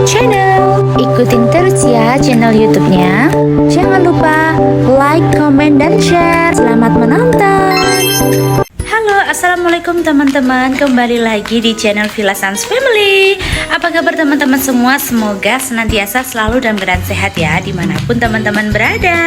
channel. Ikutin terus ya channel YouTube-nya. Jangan lupa like, comment, dan share. Selamat menonton. Halo, assalamualaikum teman-teman. Kembali lagi di channel Villa Sans Family. Apa kabar teman-teman semua? Semoga senantiasa selalu dalam keadaan sehat ya, dimanapun teman-teman berada.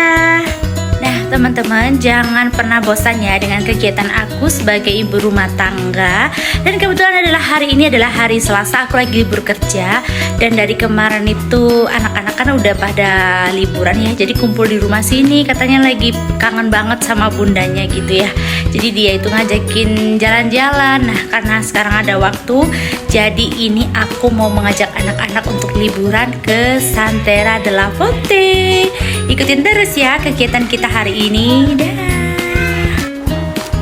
Nah teman-teman, jangan pernah bosan ya dengan kegiatan aku sebagai ibu rumah tangga. Dan kebetulan hari ini adalah hari Selasa, aku lagi libur kerja. Dan dari kemarin itu anak-anak kan udah pada liburan ya, jadi kumpul di rumah sini. Katanya lagi kangen banget sama bundanya gitu ya. Jadi dia itu ngajakin jalan-jalan. Nah karena sekarang ada waktu, jadi ini aku mau mengajak anak-anak untuk liburan ke Santera de la Fonte. Ikutin terus ya kegiatan kita hari ini.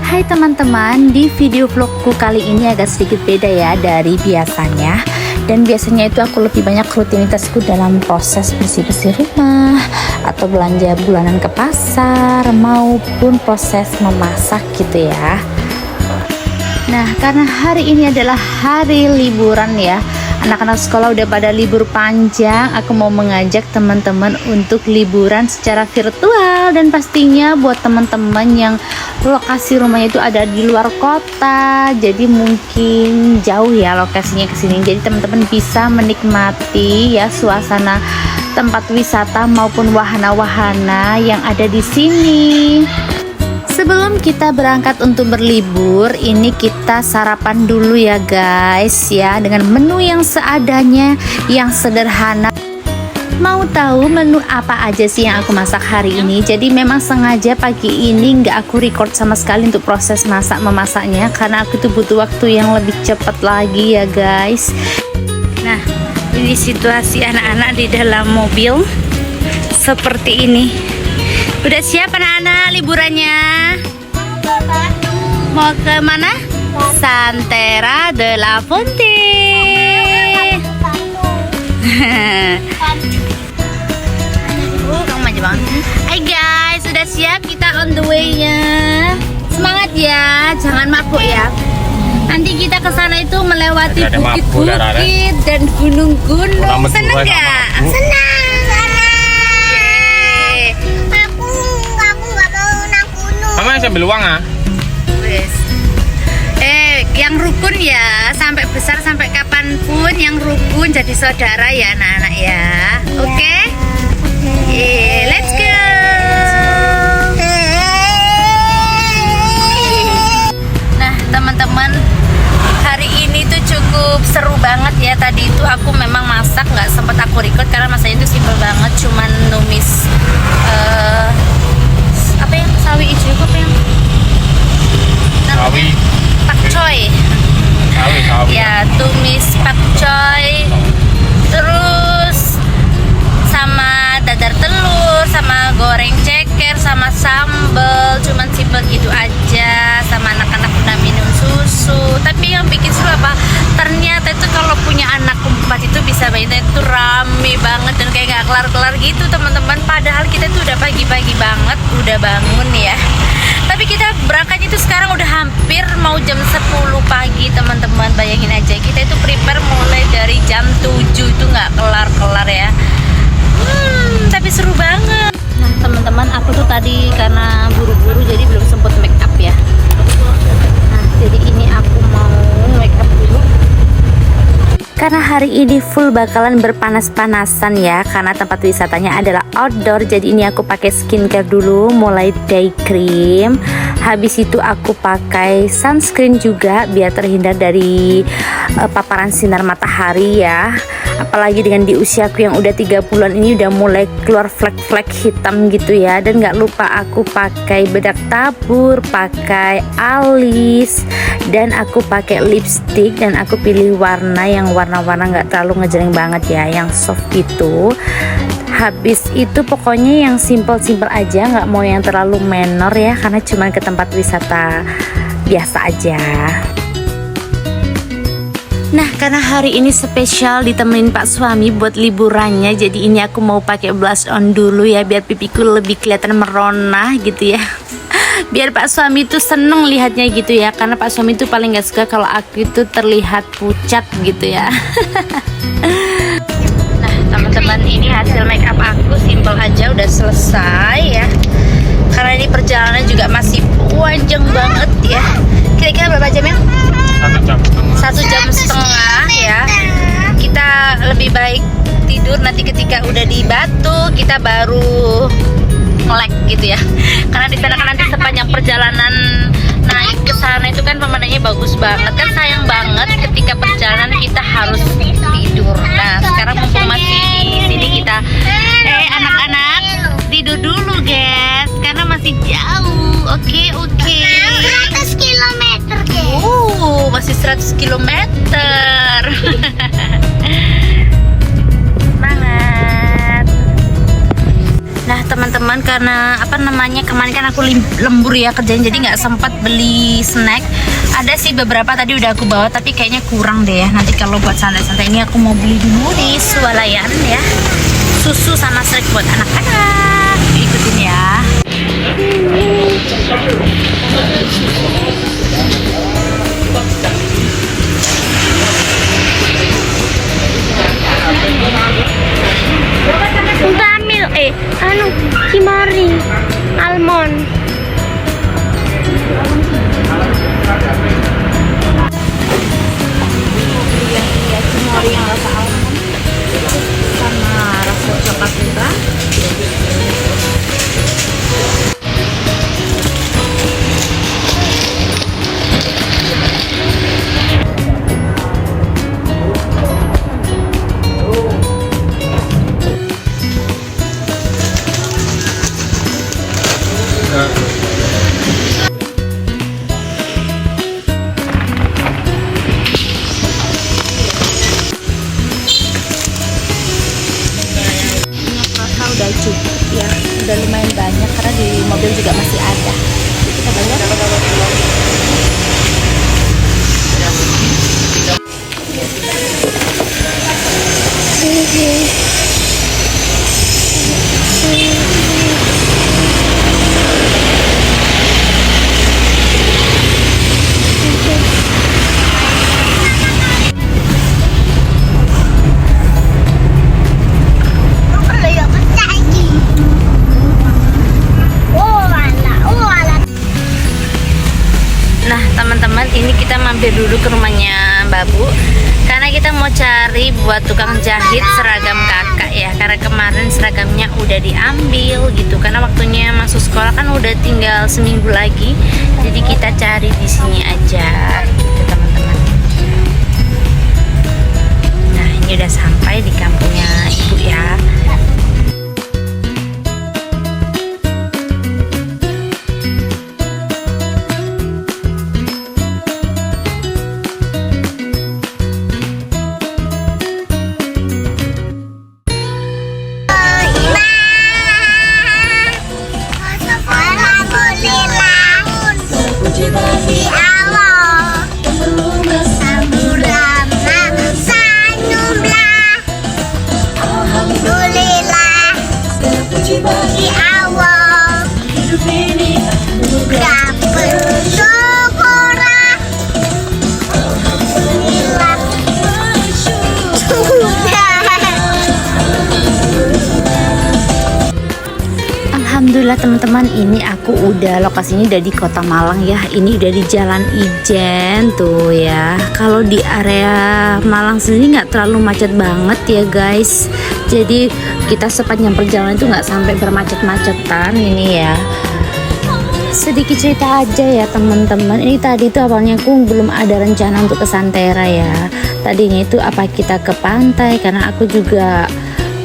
Hai teman-teman, di video vlogku kali ini agak sedikit beda ya dari biasanya. Dan biasanya itu aku lebih banyak rutinitasku dalam proses bersih-bersih rumah, atau belanja bulanan ke pasar, maupun proses memasak gitu ya. Nah karena hari ini adalah hari liburan ya, anak-anak sekolah udah pada libur panjang, aku mau mengajak teman-teman untuk liburan secara virtual. Dan pastinya buat teman-teman yang lokasi rumahnya itu ada di luar kota, jadi mungkin jauh ya lokasinya ke sini. Jadi teman-teman bisa menikmati ya suasana tempat wisata maupun wahana-wahana yang ada di sini. Sebelum kita berangkat untuk berlibur, ini kita sarapan dulu ya guys ya, dengan menu yang seadanya, yang sederhana. Mau tahu menu apa aja sih yang aku masak hari ini? Jadi memang sengaja pagi ini nggak aku record sama sekali untuk proses memasaknya, karena aku tuh butuh waktu yang lebih cepat lagi ya guys. Nah ini situasi anak-anak di dalam mobil seperti ini. Udah siap anak-anak liburannya? Mau ke mana? Santera de la Fonte. Kamu manja banget. Hai guys, sudah siap, kita on the way-nya. Semangat ya, jangan mabuk ya. Nanti kita ke sana itu melewati bukit-bukit dan gunung-gunung. Seneng gak? Senang. Sambil uang ah. Yang rukun ya, sampai besar sampai kapanpun yang rukun jadi saudara ya anak-anak ya. Oke? Let's go. Nah teman-teman, hari ini tuh cukup seru banget ya. Tadi itu aku memang masak, nggak sempat aku record karena masaknya itu simple banget, cuman numis apa yang sawi hijau, apa yang Sawi pakcoy ya, tumis pakcoy, terus sama dadar telur, sama goreng ceker, sama sambal, cuman simple gitu aja. Sama anak-anak udah minum susu. Tapi yang bikin seru apa, ternyata itu kalau punya anak empat itu bisa banyak, itu rame banget dan kayak gak kelar-kelar gitu teman-teman. Padahal kita tuh udah pagi-pagi banget udah bangun ya, tapi kita berangkatnya itu sekarang udah hampir mau jam 10 pagi teman-teman. Bayangin aja, kita itu prepare mulai dari jam 7 itu nggak kelar-kelar ya. Tapi seru banget. Nah teman-teman, aku tuh tadi karena buru-buru jadi belum sempet make up ya. Nah jadi ini aku mau make up dulu, karena hari ini full bakalan berpanas-panasan ya, karena tempat wisatanya adalah outdoor. Jadi ini aku pakai skincare dulu, mulai day cream, habis itu aku pakai sunscreen juga biar terhindar dari paparan sinar matahari ya. Apalagi dengan di usiaku yang udah 3 bulan ini udah mulai keluar flek-flek hitam gitu ya. Dan gak lupa aku pakai bedak tabur, pakai alis, dan aku pakai lipstick. Dan aku pilih warna yang warna-warna gak terlalu ngejreng banget ya, yang soft gitu. Habis itu pokoknya yang simple-simple aja, nggak mau yang terlalu menor ya, karena cuman ke tempat wisata biasa aja. Nah karena hari ini spesial ditemenin Pak suami buat liburannya, jadi ini aku mau pakai blush on dulu ya, biar pipiku lebih kelihatan merona gitu ya. Biar Pak suami itu seneng lihatnya gitu ya, karena Pak suami itu paling gak suka kalau aku itu terlihat pucat gitu ya. selesai ya. Karena ini perjalanan juga masih panjang banget ya. Kira-kira berapa jam ya? 1 jam setengah. 1 jam setengah ya. Kita lebih baik tidur nanti ketika udah di Batu kita baru melek gitu ya. Karena di sana kan nanti sepanjang perjalanan naik ke sana itu kan pemandangannya bagus banget kan, sayang banget ketika perjalanan kita harus tidur. Nah sekarang mumpung masih di sini kita anak-anak tidur dulu guys karena masih jauh. Oke. 100 kilometer guys. Masih 100 kilometer. Semangat. Nah teman-teman, karena kemarin kan aku lembur ya kerjaan, jadi nggak sempat beli snack. Ada sih beberapa tadi udah aku bawa tapi kayaknya kurang deh ya. Nanti kalau buat santai-santai ini aku mau beli dulu di swalayan ya, susu sama snack buat anak-anak. Ikutin ya. Untuk ambil Kimori almond. Kimori yang rasa almond sama rasa coklat juga. Udah cukup ya, udah lumayan banyak karena di mobil juga masih ada. Kita bayar. Nah teman-teman, ini kita mampir dulu ke rumahnya Babu karena kita mau cari buat tukang jahit seragam kakak ya, karena kemarin seragamnya udah diambil gitu, karena waktunya masuk sekolah kan udah tinggal seminggu lagi, jadi kita cari di sini aja gitu teman-teman. Nah ini udah sampai di kampungnya ibu ya. Alhamdulillah teman-teman, ini aku udah lokasinya udah di Kota Malang ya. Ini udah di Jalan Ijen tuh ya. Kalau di area Malang sendiri nggak terlalu macet banget ya guys. Jadi kita sepanjang perjalanan itu nggak sampai bermacet-macetan ini ya. Sedikit cerita aja ya teman-teman. Ini tadi tuh awalnya aku belum ada rencana untuk ke Santera ya. Tadinya itu apa kita ke pantai, karena aku juga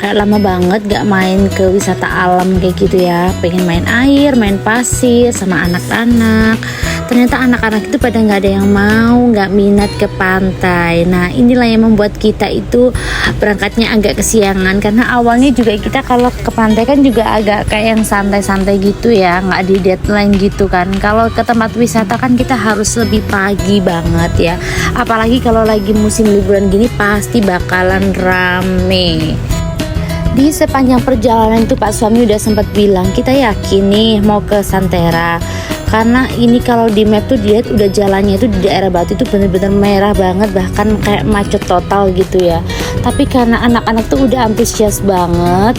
kayak lama banget gak main ke wisata alam kayak gitu ya, pengen main air, main pasir sama anak-anak. Ternyata anak-anak itu pada nggak ada yang mau, nggak minat ke pantai. Nah inilah yang membuat kita itu berangkatnya agak kesiangan, karena awalnya juga kita kalau ke pantai kan juga agak kayak yang santai-santai gitu ya, nggak di deadline gitu kan. Kalau ke tempat wisata kan kita harus lebih pagi banget ya, apalagi kalau lagi musim liburan gini pasti bakalan rame. Di sepanjang perjalanan itu Pak suami udah sempat bilang, kita yakin nih mau ke Santera, karena ini kalau di map tuh dilihat udah jalannya itu di daerah Batu itu bener-bener merah banget, bahkan kayak macet total gitu ya. Tapi karena anak-anak tuh udah antusias banget,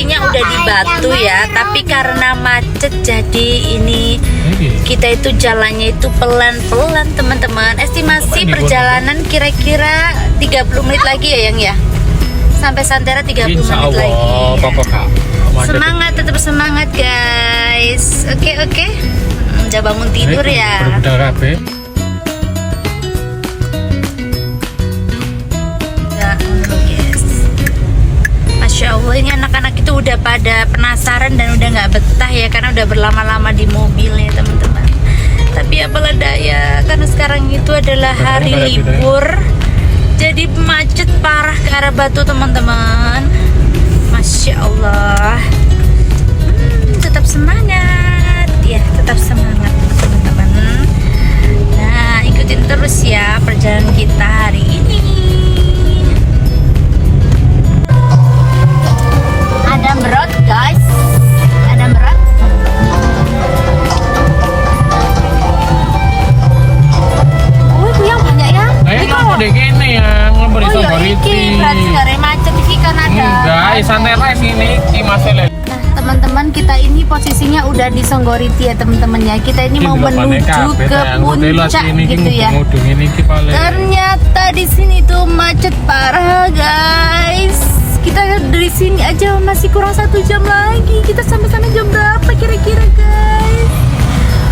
posisinya udah di Batu ya, tapi karena macet jadi ini kita itu jalannya itu pelan-pelan teman-teman. Estimasi perjalanan kira-kira 30 menit lagi ya yang ya. Sampai Santera 30 Insya menit Allah, lagi. pokok Kak. Semangat, tetap semangat guys. Oke. Udah bangun tidur ya. Berbeda kabeh. Masya Allah, ini anak-anak itu udah pada penasaran dan udah nggak betah ya, karena udah berlama-lama di mobil ya teman-teman. Tapi apalah daya, karena sekarang itu adalah hari libur, jadi macet parah ke arah Batu teman-teman. Masya Allah. Tetap semangat ya, tetap semangat teman-teman. Nah, ikutin terus ya perjalanan kita hari ini. Ada berat guys, ada berat. Oh itu yang banyak ya. Ayo kamu deh kene ya, ngelembari Oh iya Songgoriti. iki berarti gak ada macet iki kan ada. Enggak, Santera sini iki masalah. Nah teman-teman, kita ini posisinya udah di Songgoriti ya teman-teman ya. Kita ini mau menuju ke puncak gitu ya. Ternyata di sini tuh macet parah guys. Kita dari sini aja masih kurang 1 jam lagi. Kita sampai sana jam berapa kira-kira guys?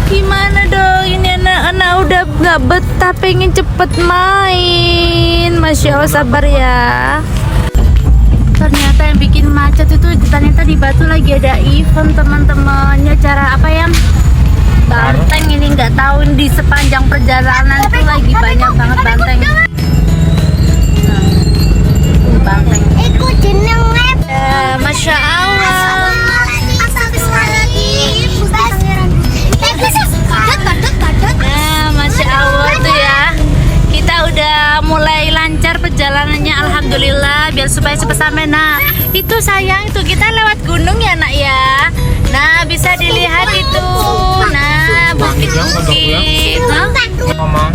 Gimana dong? Ini anak-anak udah nggak betah, pengen cepet main. Masya Allah, sabar ya. Ternyata yang bikin macet itu ternyata di Batu lagi ada event teman-teman. Ya cara apa ya? Banteng ini nggak tahu di sepanjang perjalanan itu lagi banyak banget banteng. Banteng. Ikut jeneng web. Masya Allah. Nah, Masya Allah tuh ya. Kita udah mulai lancar perjalanannya, alhamdulillah. Biar supaya cepat sampai. Nah, itu sayang itu kita lewat gunung ya nak ya. Nah, bisa dilihat itu. Nah, bukit-bukit. Mama.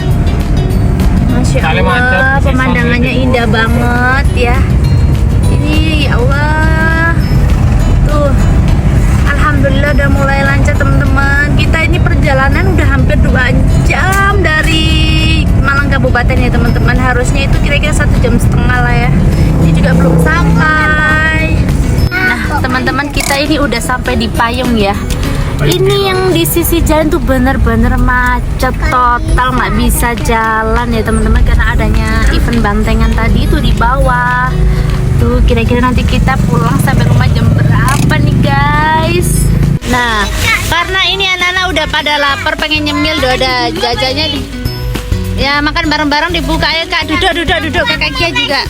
Masya Allah, pemandangannya indah banget ya. Ini ya Allah, tuh, alhamdulillah udah mulai lancar teman-teman. Kita ini perjalanan udah hampir 2 jam dari Malang Kabupaten ya teman-teman. Harusnya itu kira-kira 1,5 jam lah ya. Ini juga belum sampai. Nah teman-teman, kita ini udah sampai di Payung ya. Ini yang di sisi jalan tuh bener-bener macet total, nggak bisa jalan ya teman-teman karena adanya event bantengan tadi itu di bawah. Tuh kira-kira nanti kita pulang sampai rumah jam berapa nih guys? Nah karena ini anak-anak udah pada lapar, pengen nyemil, udah ada jajannya. Ya makan bareng-bareng dibuka ya kak, duduk kakak Kia juga.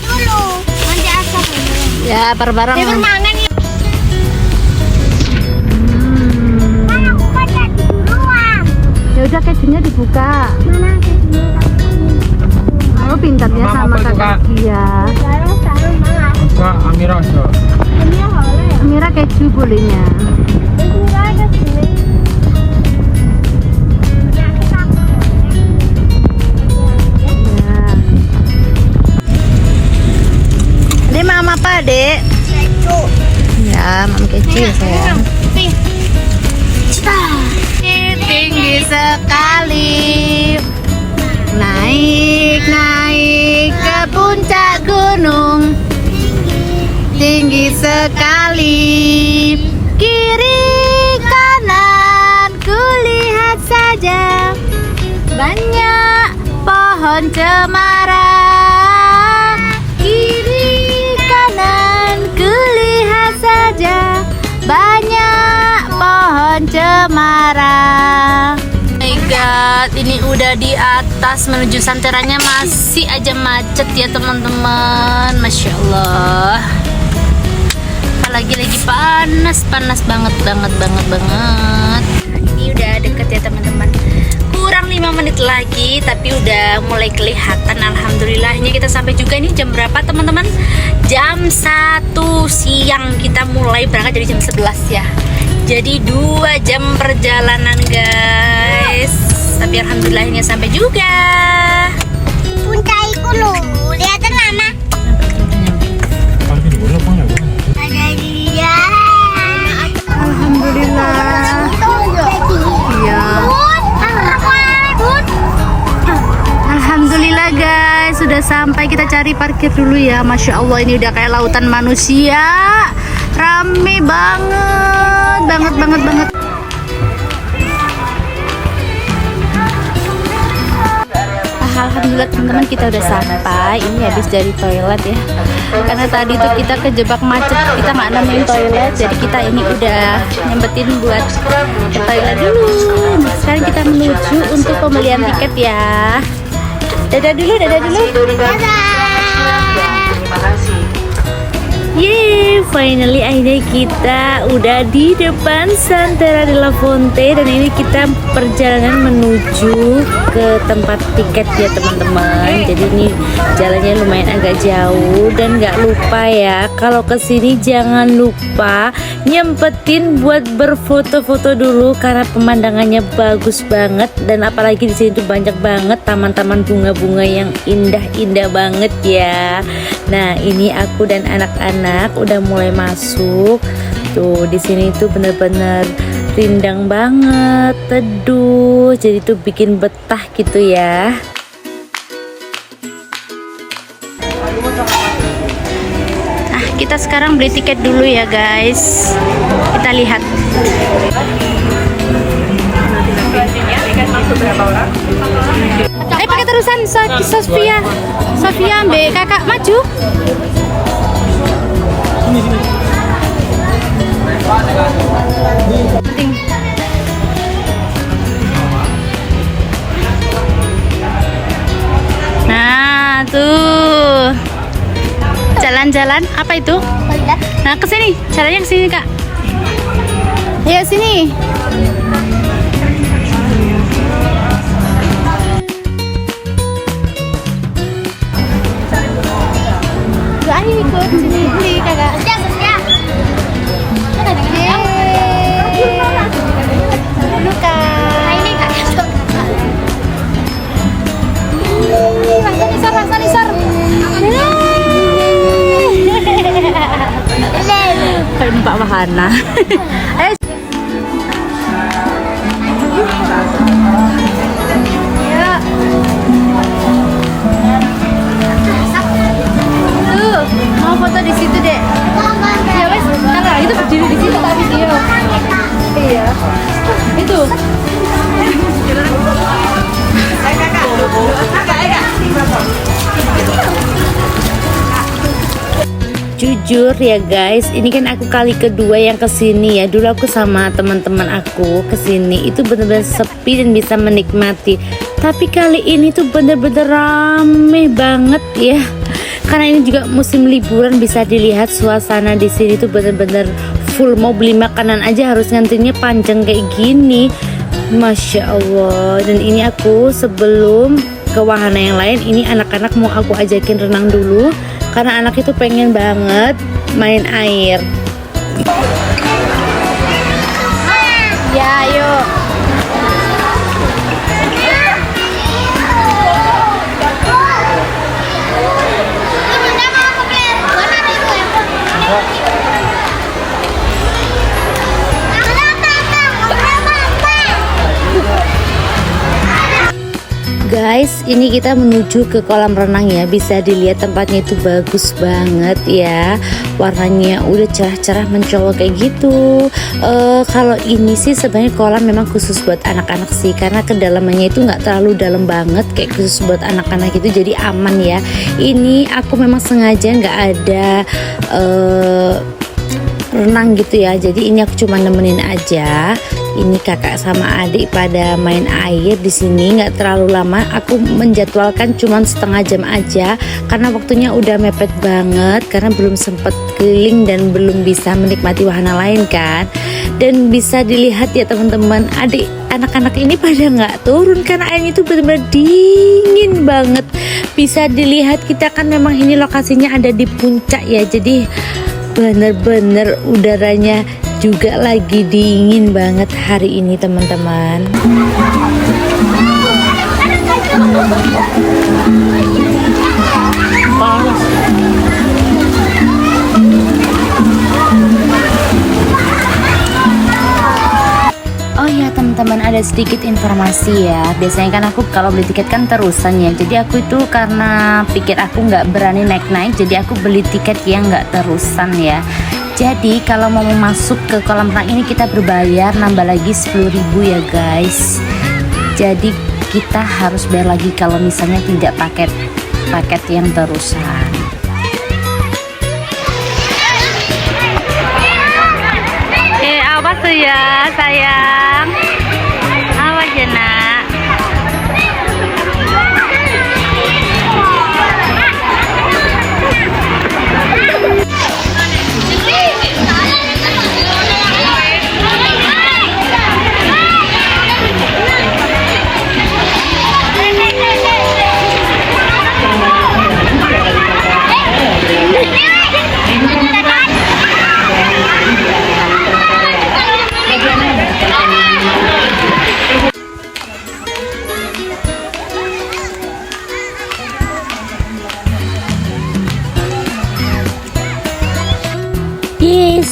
Ya bareng-bareng. Ya udah kejunya dibuka. Mana pintarnya sama kakak Kia. Kak Amira aja. Amira keju bolehnya. Dek mama apa dek? Ya mama keju ya sayang. Tinggi sekali, naik ke puncak gunung. Tinggi sekali, kiri kanan kulihat saja, banyak pohon cemara. Kiri kanan kulihat saja, banyak pohon cemara. Oh my god, ini udah di atas menuju Santeranya masih aja macet ya teman-teman. Masya Allah. Apalagi lagi panas banget. Ini udah deket ya teman-teman. Kurang 5 menit lagi tapi udah mulai kelihatan. Alhamdulillahnya kita sampai juga. Ini jam berapa teman-teman? Jam 1 siang. Kita mulai berangkat dari jam 11 ya. Jadi 2 jam perjalanan guys. Tapi alhamdulillahnya sampai juga. Puncak iku lho, lihat mama. Ada dia. Alhamdulillah guys, sudah sampai. Kita cari parkir dulu ya. Masya Allah, ini udah kayak lautan manusia. Rame banget, banget. Alhamdulillah teman-teman, kita udah sampai. Ini habis dari toilet ya. Karena tadi tuh kita kejebak macet, kita nggak nemuin toilet. Jadi kita ini udah nyempetin buat ke toilet dulu. Nah, sekarang kita menuju untuk pembelian tiket ya. Dadah dulu. Yeay, finally akhirnya kita udah di depan Santera de la Fonte. Dan ini kita perjalanan menuju ke tempat tiket ya teman-teman. Jadi ini jalannya lumayan agak jauh. Dan gak lupa ya, kalau kesini jangan lupa nyempetin buat berfoto-foto dulu, karena pemandangannya bagus banget. Dan apalagi di sini tuh banyak banget taman-taman bunga-bunga yang indah-indah banget ya. Nah, ini aku dan anak-anak udah mulai masuk. Tuh di sini tuh bener-bener rindang banget, teduh. Jadi tuh bikin betah gitu ya. Nah, kita sekarang beli tiket dulu ya guys. Kita lihat. Pakai terusan Sofia. Sofia ambil kakak maju. Penting. Nah, tuh. Jalan-jalan apa itu? Nah, ke sini. Caranya ke sini, Kak. Ayo sini. Ayo ikut sini beli kakak. Luka. Ini kak. Rasa nisar. Kayak Mbak Wahana. Ayo. Mau foto di situ deh. Ya wes, kalau itu berdiri di situ tak video. Iya. Itu. Jujur ya guys, ini kan aku kali kedua yang kesini ya. Dulu aku sama teman-teman aku kesini itu bener-bener sepi dan bisa menikmati. Tapi kali ini tuh bener-bener rame banget ya. Karena ini juga musim liburan, bisa dilihat suasana di sini tuh bener-bener full. Mau beli makanan aja harus ngantrinya panjang kayak gini. Masya Allah. Dan ini aku sebelum ke wahana yang lain, ini anak-anak mau aku ajakin renang dulu. Karena anak itu pengen banget main air. Ya, yuk. Guys, ini kita menuju ke kolam renang ya. Bisa dilihat tempatnya itu bagus banget ya. Warnanya udah cerah-cerah mencolok kayak gitu. Kalau ini sih sebenarnya kolam memang khusus buat anak-anak sih, karena kedalamannya itu nggak terlalu dalam banget, kayak khusus buat anak-anak itu, jadi aman ya. Ini aku memang sengaja nggak ada renang gitu ya. Jadi ini aku cuma nemenin aja. Ini kakak sama adik pada main air di sini, nggak terlalu lama. Aku menjadwalkan cuma setengah jam aja karena waktunya udah mepet banget, karena belum sempet keliling dan belum bisa menikmati wahana lain kan. Dan bisa dilihat ya teman-teman, adik anak-anak ini pada nggak turun karena airnya itu benar-benar dingin banget. Bisa dilihat, kita kan memang ini lokasinya ada di puncak ya, jadi bener-bener udaranya juga lagi dingin banget hari ini teman-teman. Oh ya teman-teman, teman-teman ada sedikit informasi ya. Biasanya kan aku kalau beli tiket kan terusan ya. Jadi aku itu karena pikir aku nggak berani naik-naik, jadi aku beli tiket yang nggak terusan ya. Jadi kalau mau masuk ke kolam renang ini kita berbayar, nambah lagi 10.000 ya guys. Jadi kita harus bayar lagi kalau misalnya tidak paket yang terusan. Apa tuh ya sayang? Apa aja nak?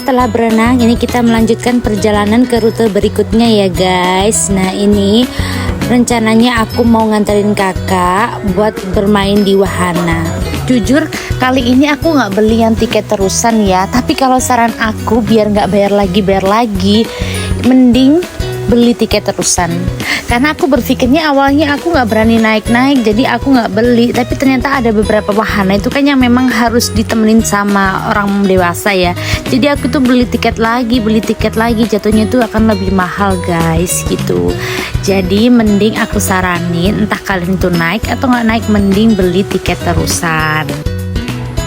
Setelah berenang ini kita melanjutkan perjalanan ke rute berikutnya ya guys. Nah ini rencananya aku mau nganterin kakak buat bermain di wahana. Jujur kali ini aku nggak beli yang tiket terusan ya, tapi kalau saran aku biar nggak bayar lagi mending beli tiket terusan. Karena aku berpikirnya awalnya aku nggak berani naik-naik, jadi aku nggak beli. Tapi ternyata ada beberapa wahana itu kan yang memang harus ditemenin sama orang dewasa ya. Jadi aku tuh beli tiket lagi, jatuhnya tuh akan lebih mahal guys gitu. Jadi mending aku saranin entah kalian tuh naik atau nggak naik, mending beli tiket terusan.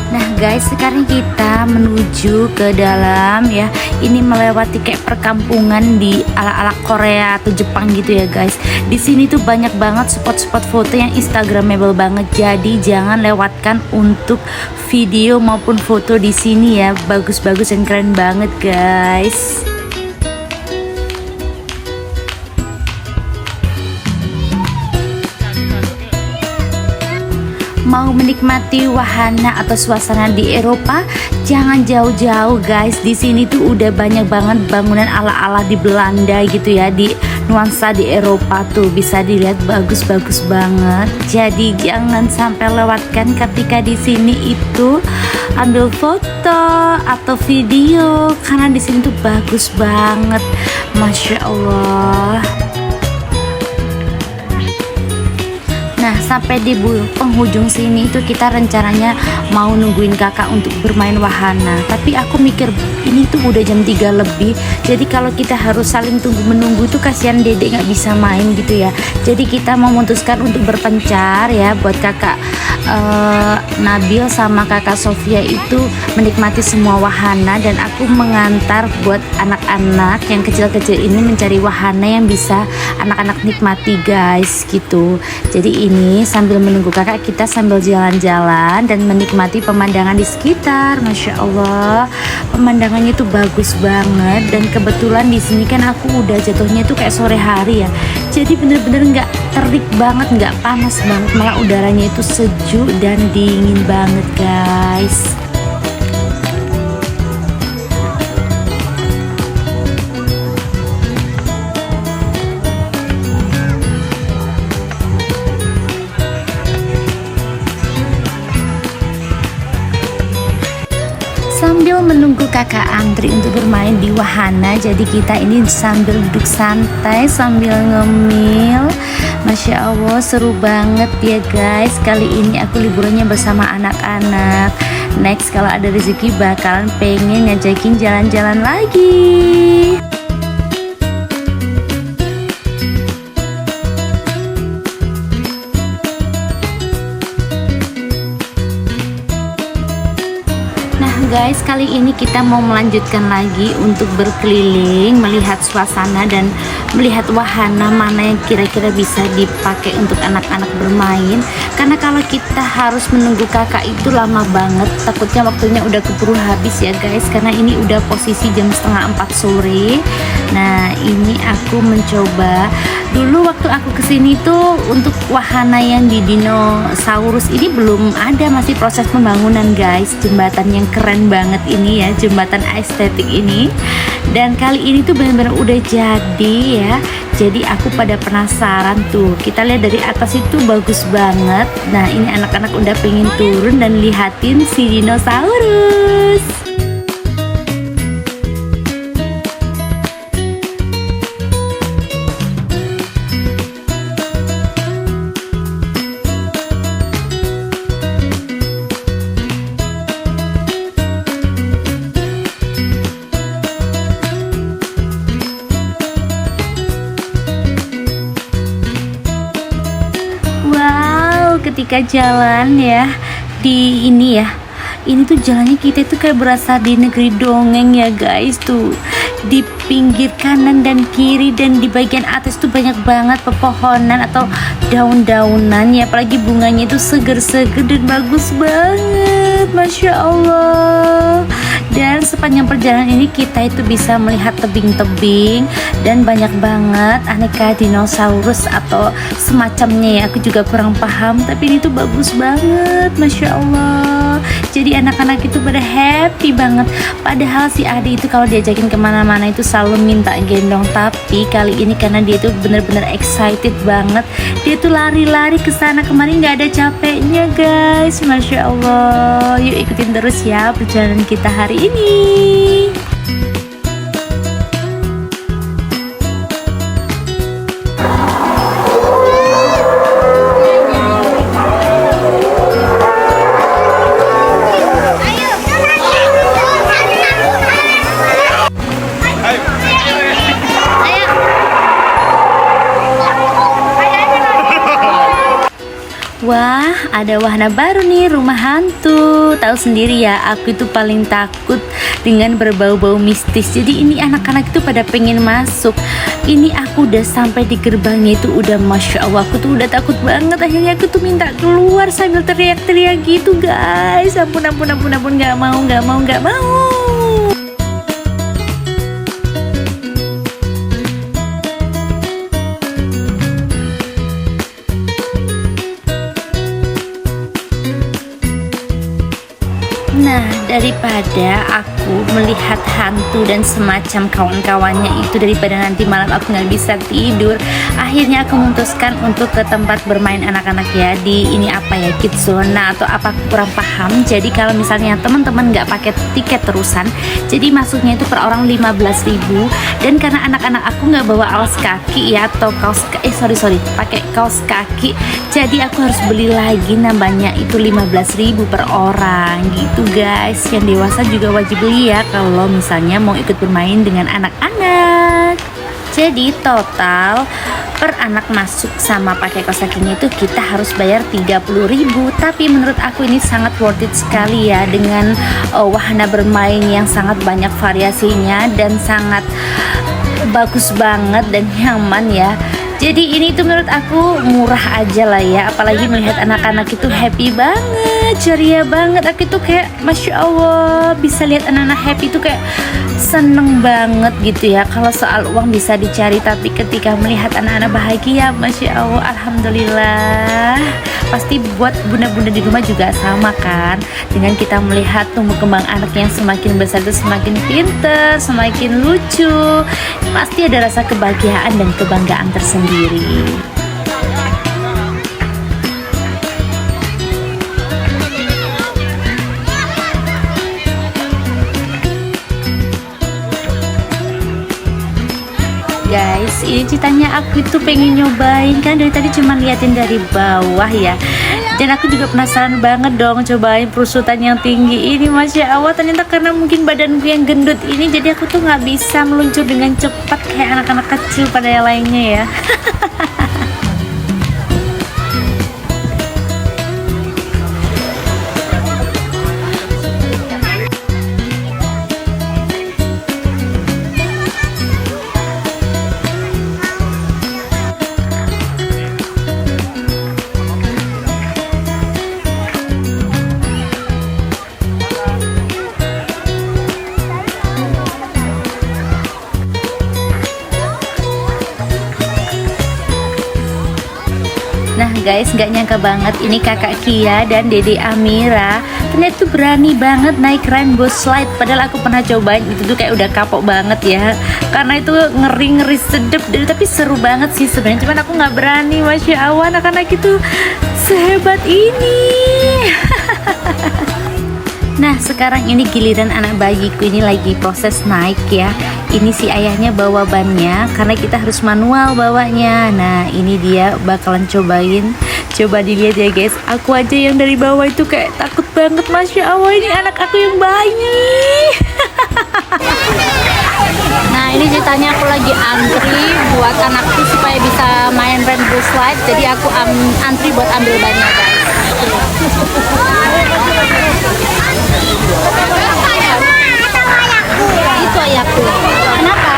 Nah guys, sekarang kita menuju ke dalam ya. Ini melewati kayak perkampungan di ala-ala Korea atau Jepang gitu ya guys. Di sini tuh banyak banget spot-spot foto yang instagramable banget. Jadi jangan lewatkan untuk video maupun foto di sini ya. Bagus-bagus dan keren banget guys. Mau menikmati wahana atau suasana di Eropa, jangan jauh-jauh guys. Di sini tuh udah banyak banget bangunan ala-ala di Belanda gitu ya, di nuansa di Eropa tuh bisa dilihat bagus-bagus banget. Jadi jangan sampai lewatkan ketika di sini itu ambil foto atau video, karena di sini tuh bagus banget, masya Allah. Nah sampai di penghujung sini itu kita rencananya mau nungguin kakak untuk bermain wahana. Tapi aku mikir ini tuh udah jam 3 lebih. Jadi kalau kita harus saling tunggu menunggu tuh kasihan dedek nggak bisa main gitu ya. Jadi kita memutuskan untuk berpencar ya, buat kakak Nabil sama kakak Sofia itu menikmati semua wahana, dan aku mengantar buat anak-anak yang kecil-kecil ini mencari wahana yang bisa anak-anak nikmati guys gitu. Jadi ini sambil menunggu kakak, kita sambil jalan-jalan dan menikmati pemandangan di sekitar. Masya Allah, pemandangannya tuh bagus banget. Dan kebetulan di sini kan aku udah jatuhnya tuh kayak sore hari ya, jadi bener-bener nggak terik banget, nggak panas banget, malah udaranya itu sejuk dan dingin banget guys. Sambil menunggu kakak antri untuk bermain di wahana, jadi kita ini sambil duduk santai sambil ngemil. Masya Allah seru banget ya guys. Kali ini aku liburannya bersama anak-anak. Next kalau ada rezeki bakalan pengen ngajakin jalan-jalan lagi. Guys, kali ini kita mau melanjutkan lagi untuk berkeliling, melihat suasana dan melihat wahana mana yang kira-kira bisa dipakai untuk anak-anak bermain. Karena kalau kita harus menunggu kakak itu lama banget, takutnya waktunya udah keburu habis ya guys. Karena ini udah posisi jam 3:30 sore. Nah ini aku mencoba dulu waktu aku kesini tuh untuk wahana yang di dinosaurus ini belum ada, masih proses pembangunan guys. Jembatan yang keren keren banget ini ya, jembatan estetik ini. Dan kali ini tuh benar-benar udah jadi ya. Jadi aku pada penasaran tuh. Kita lihat dari atas itu bagus banget. Nah ini anak-anak udah pengen turun dan lihatin si dinosaurus. Ketika jalan ya di ini ya, ini tuh jalannya kita itu kayak berasa di negeri dongeng ya guys. Tuh di pinggir kanan dan kiri dan di bagian atas tuh banyak banget pepohonan atau daun-daunan ya, apalagi bunganya itu seger-seger dan bagus banget, Masya Allah. Dan sepanjang perjalanan ini kita itu bisa melihat tebing-tebing dan banyak banget aneka dinosaurus atau semacamnya ya. Aku juga kurang paham, tapi ini tuh bagus banget, Masya Allah. Jadi anak-anak itu pada happy banget. Padahal si Adi itu kalau diajakin kemana-mana itu selalu minta gendong. Tapi kali ini karena dia itu bener-bener excited banget, dia tuh lari-lari ke sana kemari nggak ada capeknya guys, Masya Allah. Yuk ikutin terus ya perjalanan kita hari ini. Wah, ada wahana baru nih, rumah hantu. Tahu sendiri ya, aku itu paling takut dengan berbau-bau mistis. Jadi ini anak-anak itu pada pengen masuk. Ini aku udah sampai di gerbangnya itu udah Masya Allah, aku tuh udah takut banget. Akhirnya aku tuh minta keluar sambil teriak-teriak gitu guys. Ampun, gak mau. Nah, daripada aku melihat hantu dan semacam kawan-kawannya itu, daripada nanti malam aku nggak bisa tidur, akhirnya aku memutuskan untuk ke tempat bermain anak-anak ya, di ini apa ya, kids zona atau apa, aku kurang paham. Jadi kalau misalnya teman-teman nggak pakai tiket terusan, jadi masuknya itu per orang 15.000. Dan karena anak-anak aku nggak bawa alas kaki ya, atau kaos pakai kaos kaki, jadi aku harus beli lagi, nambahnya itu 15.000 per orang gitu guys. Yang dewasa juga wajib beli ya kalau misalnya mau ikut bermain dengan anak-anak. Jadi total per anak masuk sama pakai kaos kakinya itu kita harus bayar 30.000. Tapi menurut aku ini sangat worth it sekali ya, dengan wahana bermain yang sangat banyak variasinya dan sangat bagus banget dan nyaman ya. Jadi ini tuh menurut aku murah aja lah ya, apalagi melihat anak-anak itu happy banget, ceria banget. Aku tuh kayak Masya Allah, bisa lihat anak-anak happy tuh kayak seneng banget gitu ya. Kalau soal uang bisa dicari, tapi ketika melihat anak-anak bahagia, Masya Allah, Alhamdulillah. Pasti buat bunda-bunda di rumah juga sama kan, dengan kita melihat tumbuh kembang anak yang semakin besar itu semakin pinter, semakin lucu, pasti ada rasa kebahagiaan dan kebanggaan tersendiri. Guys, ini ceritanya aku itu pengen nyobain kan, dari tadi cuma liatin dari bawah ya. Dan aku juga penasaran banget dong cobain perusutan yang tinggi ini, Masya Allah. Ternyata karena mungkin badanku yang gendut ini, jadi aku tuh nggak bisa meluncur dengan cepat kayak anak-anak kecil pada yang lainnya ya. guys, nggak nyangka banget ini kakak Kia dan dede Amira ternyata tuh berani banget naik rainbow slide. Padahal aku pernah cobain, itu tuh kayak udah kapok banget ya, karena itu ngeri sedep tapi seru banget sih sebenarnya, cuman aku nggak berani. Masya Allah, anak-anak itu sehebat ini. Nah sekarang ini giliran anak bayiku ini lagi proses naik ya. Ini si ayahnya bawa bannya karena kita harus manual bawanya. Nah ini dia bakalan cobain. Coba dilihat ya guys, aku aja yang dari bawah itu kayak takut banget. Masya Allah, ini anak aku yang bayi. Nah ini ceritanya aku lagi antri buat anakku supaya bisa main rainbow slide. Jadi aku antri buat ambil bannya guys. Itu ayahku. Kenapa?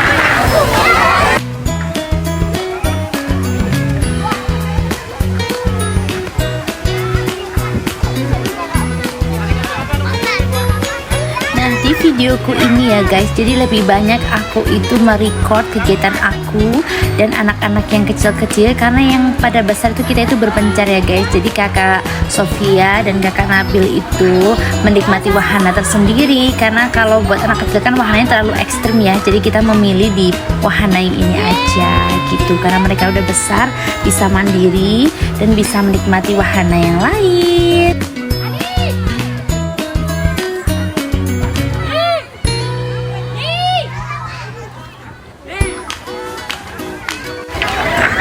Nah di videoku ini ya guys, jadi lebih banyak aku itu merecord kegiatan aku dan anak-anak yang kecil-kecil, karena yang pada besar itu kita itu berpencar ya guys. Jadi kakak Sofia dan kakak Nabil itu menikmati wahana tersendiri, karena kalau buat anak kecil kan wahananya terlalu ekstrim ya. Jadi kita memilih di wahana yang ini aja gitu, karena mereka udah besar, bisa mandiri dan bisa menikmati wahana yang lain.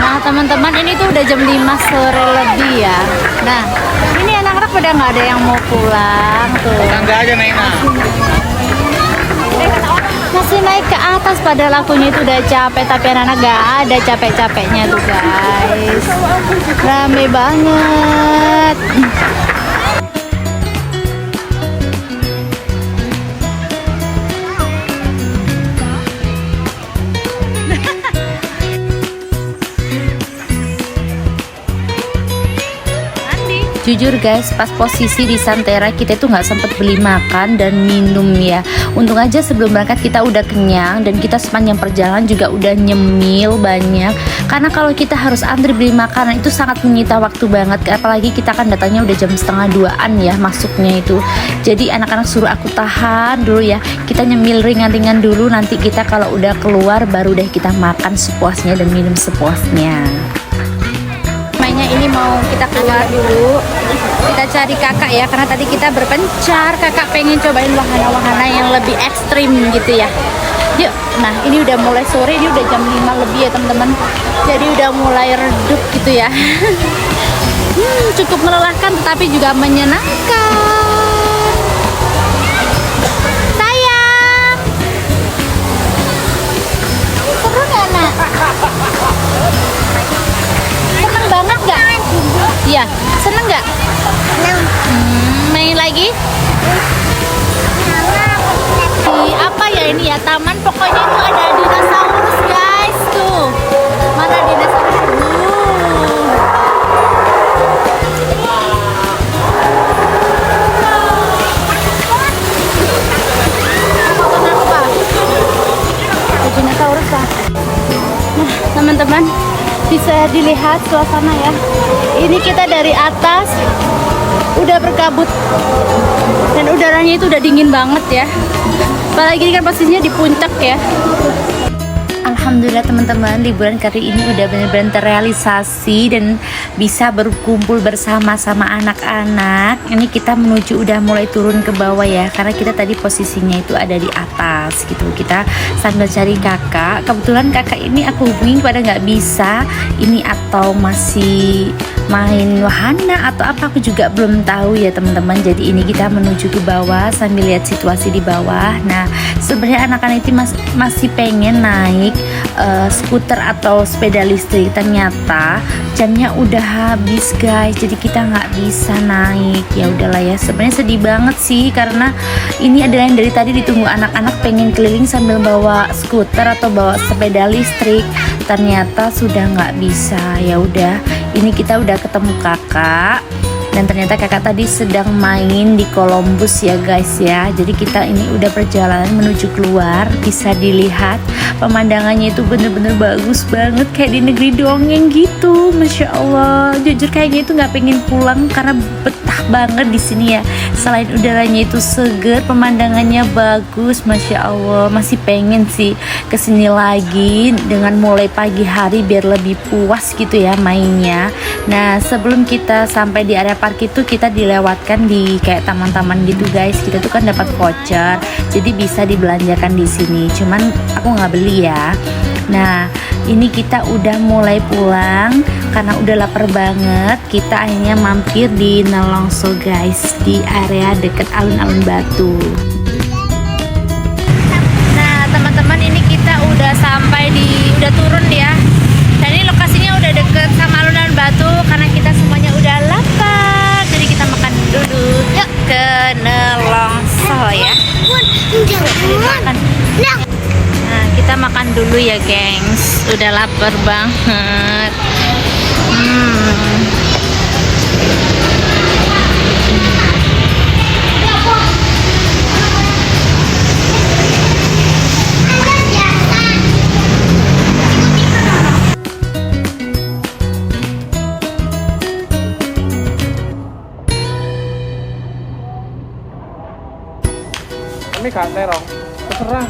Nah teman-teman, ini tuh udah jam 5 sore lebih ya. Nah ini anak-anak pada nggak ada yang mau pulang tuh. Tangga aja naik Masih naik ke atas, padahal akunya itu udah capek, tapi anak-anak nggak ada capek-capeknya tuh guys. Rame banget. Jujur guys, pas posisi di Santera kita itu nggak sempet beli makan dan minum ya. Untung aja sebelum berangkat kita udah kenyang, dan kita sepanjang perjalanan juga udah nyemil banyak. Karena kalau kita harus antri beli makanan itu sangat menyita waktu banget. Apalagi kita kan datangnya udah jam 1:30-an ya masuknya itu. Jadi anak-anak suruh aku tahan dulu ya. Kita nyemil ringan-ringan dulu, nanti kita kalau udah keluar baru deh kita makan sepuasnya dan minum sepuasnya. Mainnya ini mau kita keluar dulu, kita cari kakak ya, karena tadi kita berpencar, kakak pengen cobain wahana-wahana yang lebih ekstrim gitu ya. Yuk, nah ini udah mulai sore, ini udah jam 5 lebih ya teman-teman, jadi udah mulai redup gitu ya. Cukup melelahkan tetapi juga menyenangkan. Sayang, seru nggak nak? Seneng banget nggak? Iya, seneng nggak? Main lagi? Di apa ya ini ya, taman pokoknya itu ada dinosaurus guys tuh. Mana dinosaurus? Kenapa? Dinosaurus lah. Nah teman-teman, bisa dilihat suasana ya. Ini kita dari atas udah berkabut dan udaranya itu udah dingin banget ya. Apalagi ini kan posisinya di puncak ya. Alhamdulillah teman-teman, liburan kali ini udah benar-benar terrealisasi dan bisa berkumpul bersama-sama anak-anak. Ini kita menuju udah mulai turun ke bawah ya, karena kita tadi posisinya itu ada di atas gitu. Kita sambil cari kakak. Kebetulan kakak ini aku hubungin pada nggak bisa ini, atau masih main wahana atau apa, aku juga belum tahu ya teman-teman. Jadi ini kita menuju ke bawah sambil lihat situasi di bawah. Nah sebenarnya anak-anak itu masih pengen naik skuter atau sepeda listrik, ternyata jamnya udah habis guys, jadi kita nggak bisa naik. Ya udahlah ya, sebenarnya sedih banget sih, karena ini adalah yang dari tadi ditunggu anak-anak pengen keliling sambil bawa skuter atau bawa sepeda listrik, ternyata sudah nggak bisa. Ya udah, ini kita udah ketemu kakak Dan ternyata kakak tadi sedang main di Columbus ya guys ya. Jadi kita ini udah perjalanan menuju keluar. Bisa dilihat pemandangannya itu bener-bener bagus banget, kayak di negeri dongeng gitu. Masya Allah, jujur kayaknya itu nggak pengen pulang karena betah banget di sini ya. Selain udaranya itu seger, pemandangannya bagus, Masya Allah. Masih pengen sih kesini lagi dengan mulai pagi hari biar lebih puas gitu ya mainnya. Nah, sebelum kita sampai di area park itu, kita dilewatkan di kayak taman-taman gitu guys. Kita tuh kan dapat voucher, jadi bisa dibelanjakan di sini. Cuman aku nggak beli ya. Nah, ini kita udah mulai pulang karena udah lapar banget. Kita akhirnya mampir di Nelongso guys, di area deket alun-alun Batu. Nah, teman-teman, ini kita udah sampai udah turun ya. Dan ini lokasinya udah deket sama alun-alun Batu karena kita semuanya udah lapar. Jadi kita makan dulu. Yuk ke Nelongso ya. Makan. Nah, kita makan dulu ya, gengs. Udah lapar banget. Kami gak terong. Terserah.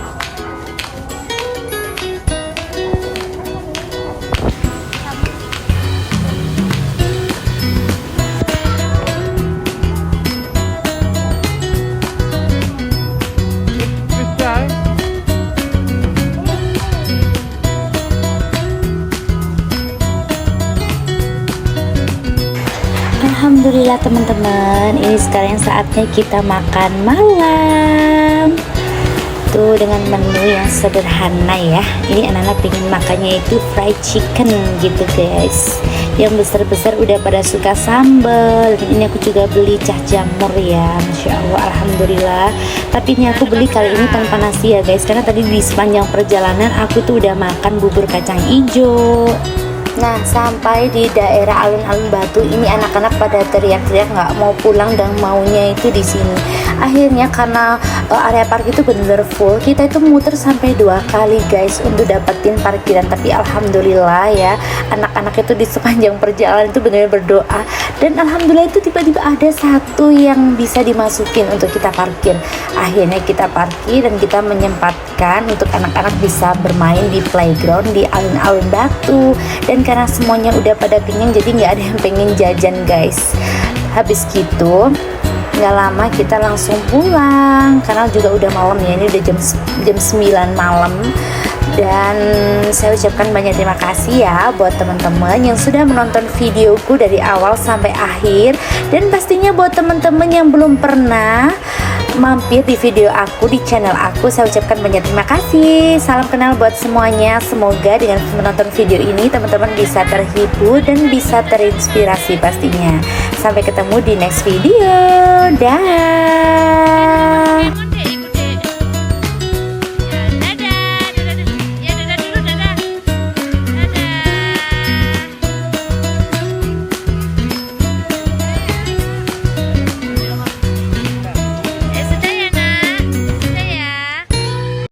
Alhamdulillah teman-teman, ini sekarang saatnya kita makan malam. Tuh dengan menu yang sederhana ya. Ini anak-anak pengen makannya itu fried chicken gitu guys. Yang besar-besar udah pada suka sambal. Dan ini aku juga beli cah jamur ya, Masya Allah, Alhamdulillah. Tapi ini aku beli kali ini tanpa nasi ya guys, karena tadi di sepanjang perjalanan aku tuh udah makan bubur kacang hijau. Nah, sampai di daerah alun-alun Batu ini anak-anak pada teriak-teriak nggak mau pulang dan maunya itu di sini. Akhirnya karena area park itu bener-bener full, kita itu muter sampai 2 kali guys untuk dapetin parkiran. Tapi alhamdulillah ya, anak-anak itu di sepanjang perjalanan itu bener-bener berdoa, dan alhamdulillah itu tiba-tiba ada satu yang bisa dimasukin untuk kita parkir. Akhirnya kita parkir dan kita menyempatkan untuk anak-anak bisa bermain di playground di alun-alun Batu. Dan karena semuanya udah pada kenyang, jadi nggak ada yang pengen jajan guys. Habis gitu nggak lama kita langsung pulang karena juga udah malam ya, ini udah jam 9 malam. Dan saya ucapkan banyak terima kasih ya buat teman-teman yang sudah menonton videoku dari awal sampai akhir. Dan pastinya buat teman-teman yang belum pernah mampir di video aku di channel aku, saya ucapkan banyak terima kasih. Salam kenal buat semuanya. Semoga dengan menonton video ini teman-teman bisa terhibur dan bisa terinspirasi pastinya. Sampai ketemu di next video. Dah.